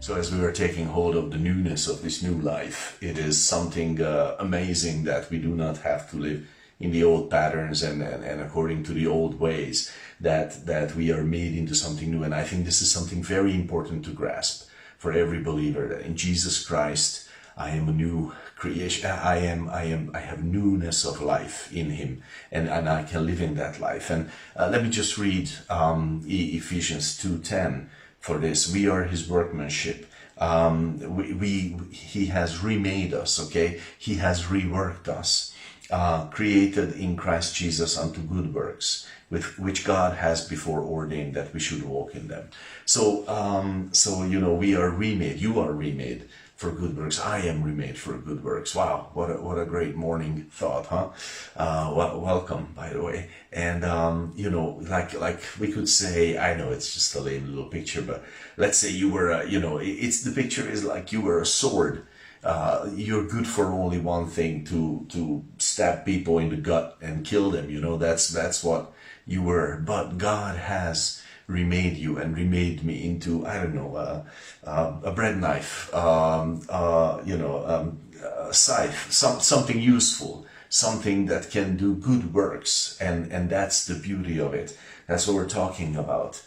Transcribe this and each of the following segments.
So as we are taking hold of the newness of this new life, it is something amazing that we do not have to live in the old patterns and according to the old ways, that we are made into something new. And I think this is something very important to grasp for every believer, that in Jesus Christ, I am a new creation. I have newness of life in Him, and I can live in that life. And let me just read Ephesians 2:10 for this. We are His workmanship. He has remade us. Okay, He has reworked us, created in Christ Jesus unto good works, which God has before ordained that we should walk in them. So, we are remade. You are remade for good works. I am remade for good works. Wow, what a great morning thought, huh? Welcome, by the way. And like we could say, I know it's just a lame little picture, but let's say you were, it's the picture is like you were a sword. You're good for only one thing, to stab people in the gut and kill them. That's what you were. But God has remade you and remade me into, I don't know, a bread knife, a scythe, something useful, something that can do good works, and that's the beauty of it. That's what we're talking about.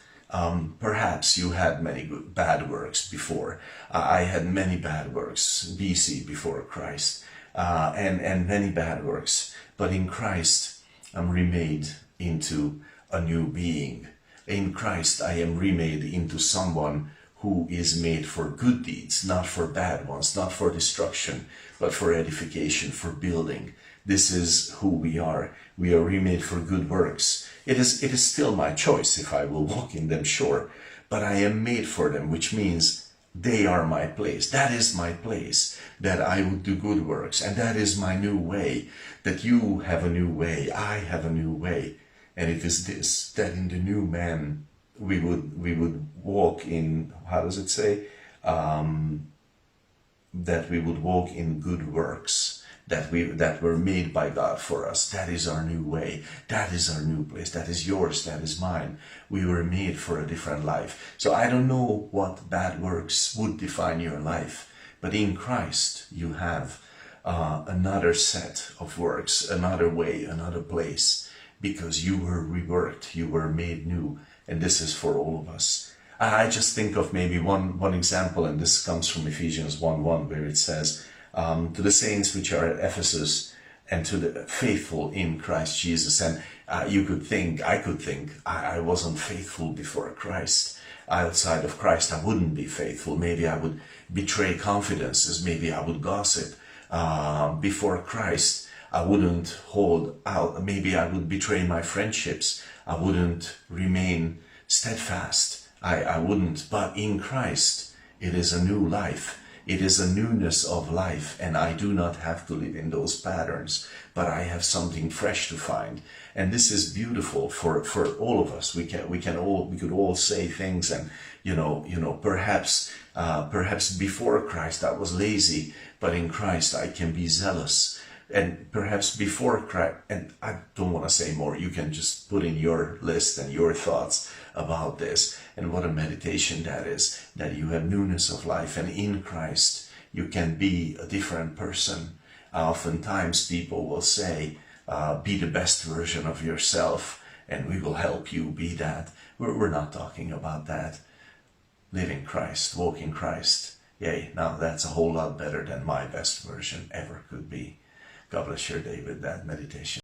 Perhaps you had many bad works before. I had many bad works, BC, before Christ, and many bad works. But in Christ, I'm remade into a new being. In Christ, I am remade into someone who is made for good deeds, not for bad ones, not for destruction, but for edification, for building. This is who we are. We are remade for good works. It is still my choice if I will walk in them, sure, but I am made for them, which means they are my place. That is my place, that I would do good works, and that is my new way, that you have a new way, I have a new way. And it is this, that in the new man we would walk in, how does it say? That we would walk in good works, that were made by God for us. That is our new way. That is our new place. That is yours. That is mine. We were made for a different life. So I don't know what bad works would define your life, but in Christ you have another set of works, another way, another place, because you were reworked, you were made new, and this is for all of us. I just think of maybe one example, and this comes from Ephesians 1:1, where it says, to the saints which are at Ephesus, and to the faithful in Christ Jesus. And I could think, I wasn't faithful before Christ. Outside of Christ, I wouldn't be faithful. Maybe I would betray confidences. Maybe I would gossip. Before Christ, I wouldn't hold out. Maybe I would betray my friendships. I wouldn't remain steadfast. I wouldn't. But in Christ, it is a new life. It is a newness of life, and I do not have to live in those patterns, but I have something fresh to find. And this is beautiful for all of us. We could all say things, and perhaps before Christ I was lazy, but in Christ I can be zealous. And perhaps before Christ, and I don't want to say more, you can just put in your list and your thoughts about this. And what a meditation that is, that you have newness of life, and in Christ you can be a different person. Oftentimes people will say, be the best version of yourself, and we will help you be that. We're not talking about that. Live in Christ, walk in Christ. Yay, now that's a whole lot better than my best version ever could be. God bless your day with that meditation.